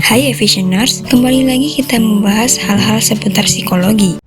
Hai Efficieners, kembali lagi kita membahas hal-hal seputar psikologi.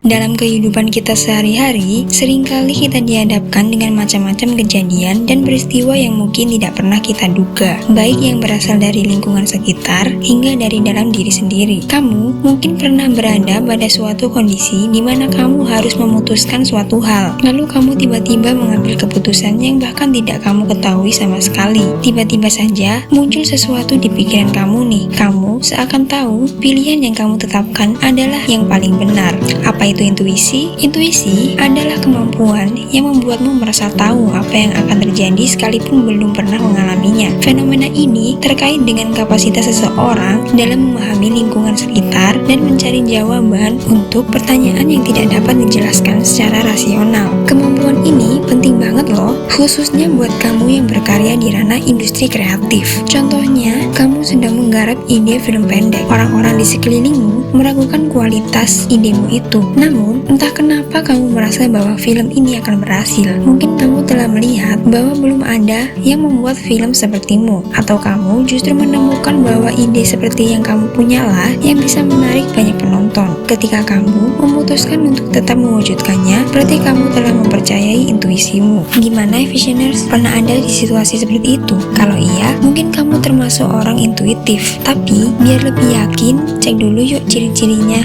Dalam kehidupan kita sehari-hari, seringkali kita dihadapkan dengan macam-macam kejadian dan peristiwa yang mungkin tidak pernah kita duga, baik yang berasal dari lingkungan sekitar hingga dari dalam diri sendiri. Kamu mungkin pernah berada pada suatu kondisi di mana kamu harus memutuskan suatu hal, lalu kamu tiba-tiba mengambil keputusan yang bahkan tidak kamu ketahui sama sekali. Tiba-tiba saja muncul sesuatu di pikiran kamu nih, kamu seakan tahu pilihan yang kamu tetapkan adalah yang paling benar. Apa itu intuisi? Intuisi adalah kemampuan yang membuatmu merasa tahu apa yang akan terjadi sekalipun belum pernah mengalaminya. Fenomena ini terkait dengan kapasitas seseorang dalam memahami lingkungan sekitar dan mencari jawaban untuk pertanyaan yang tidak dapat dijelaskan secara rasional. Kemampuan ini penting banget loh, khususnya buat kamu yang berkarya di ranah industri kreatif. Contohnya, kamu sedang menggarap ide film pendek. Orang-orang di sekelilingmu meragukan kualitas idemu itu. Namun, entah kenapa kamu merasa bahwa film ini akan berhasil. Mungkin kamu telah melihat bahwa belum ada yang membuat film sepertimu, atau kamu justru menemukan bahwa ide seperti yang kamu punyalah yang bisa menarik banyak penonton. Ketika kamu memutuskan untuk tetap mewujudkannya, berarti kamu telah mempercayai intuisimu. Gimana Efficieners? Pernah ada di situasi seperti itu? Kalau iya, mungkin kamu termasuk orang intuitif. Tapi, biar lebih yakin, cek dulu yuk ciri-cirinya.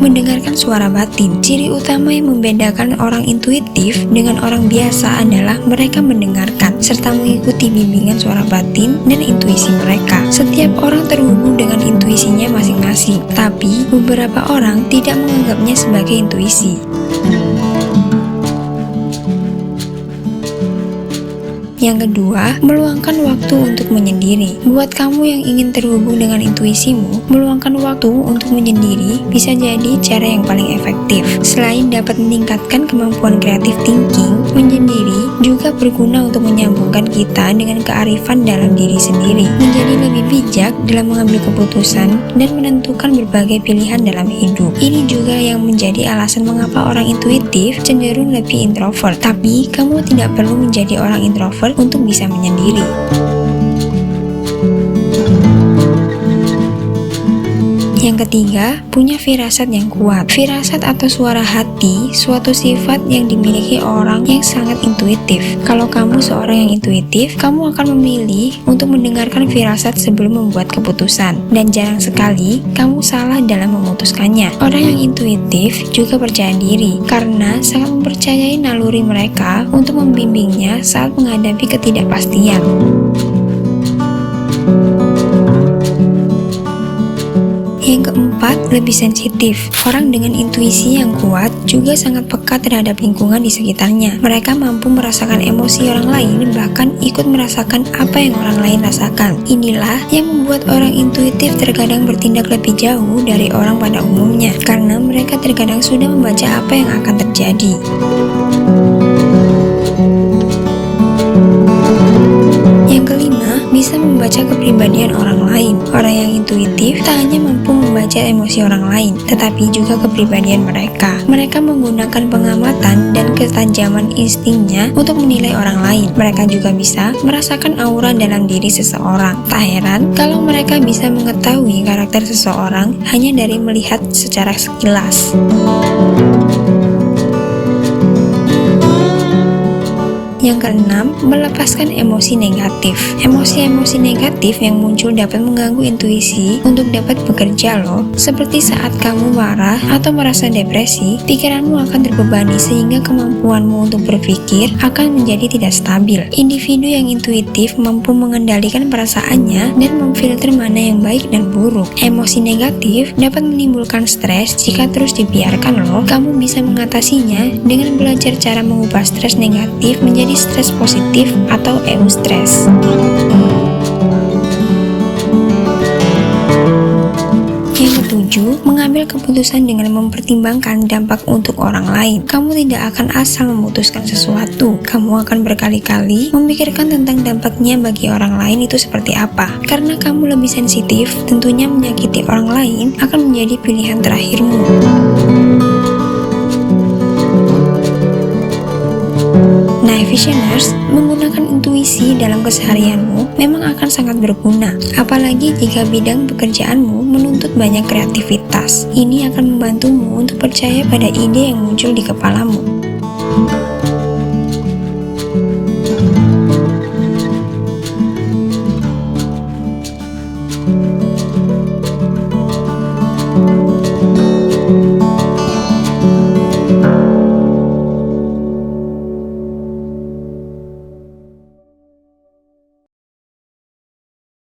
Mendengarkan suara batin. Ciri utama yang membedakan orang intuitif dengan orang biasa adalah mereka mendengarkan serta mengikuti bimbingan suara batin dan intuisi mereka. Setiap orang terhubung dengan intuisinya masing-masing, tapi beberapa orang tidak menganggapnya sebagai intuisi. Yang kedua, meluangkan waktu untuk menyendiri. Buat kamu yang ingin terhubung dengan intuisimu, meluangkan waktu untuk menyendiri bisa jadi cara yang paling efektif. Selain dapat meningkatkan kemampuan kreatif thinking, menyendiri juga berguna untuk menyambungkan kita dengan kearifan dalam diri sendiri, menjadi lebih bijak dalam mengambil keputusan dan menentukan berbagai pilihan dalam hidup. Ini juga yang menjadi alasan mengapa orang intuitif cenderung lebih introvert. Tapi, kamu tidak perlu menjadi orang introvert untuk bisa menyendiri. Yang ketiga, punya firasat yang kuat. Firasat atau suara hati, suatu sifat yang dimiliki orang yang sangat intuitif. Kalau kamu seorang yang intuitif, kamu akan memilih untuk mendengarkan firasat sebelum membuat keputusan. Dan jarang sekali kamu salah dalam memutuskannya. Orang yang intuitif juga percaya diri, karena sangat mempercayai naluri mereka untuk membimbingnya saat menghadapi ketidakpastian. Yang keempat, lebih sensitif. Orang dengan intuisi yang kuat juga sangat peka terhadap lingkungan di sekitarnya. Mereka mampu merasakan emosi orang lain, bahkan ikut merasakan apa yang orang lain rasakan. Inilah yang membuat orang intuitif terkadang bertindak lebih jauh dari orang pada umumnya, karena mereka terkadang sudah membaca apa yang akan terjadi. Yang kelima, bisa membaca kepribadian orang lain. Orang yang intuitif tak hanya mampu membaca emosi orang lain, tetapi juga kepribadian mereka. Mereka menggunakan pengamatan dan ketajaman instingnya untuk menilai orang lain. Mereka juga bisa merasakan aura dalam diri seseorang. Tak heran kalau mereka bisa mengetahui karakter seseorang hanya dari melihat secara sekilas. Yang keenam, melepaskan emosi negatif. Emosi-emosi negatif yang muncul dapat mengganggu intuisi untuk dapat bekerja loh. Seperti saat kamu marah atau merasa depresi, pikiranmu akan terbebani sehingga kemampuanmu untuk berpikir akan menjadi tidak stabil. Individu yang intuitif mampu mengendalikan perasaannya dan memfilter mana yang baik dan buruk. Emosi negatif dapat menimbulkan stres jika terus dibiarkan loh. Kamu bisa mengatasinya dengan belajar cara mengubah stres negatif menjadi stres positif atau eustress. Yang ketujuh, mengambil keputusan dengan mempertimbangkan dampak untuk orang lain. Kamu tidak akan asal memutuskan sesuatu. Kamu akan berkali-kali memikirkan tentang dampaknya bagi orang lain itu seperti apa. Karena kamu lebih sensitif, tentunya menyakiti orang lain akan menjadi pilihan terakhirmu. Nah, Visioners, menggunakan intuisi dalam keseharianmu memang akan sangat berguna, apalagi jika bidang pekerjaanmu menuntut banyak kreativitas. Ini akan membantumu untuk percaya pada ide yang muncul di kepalamu.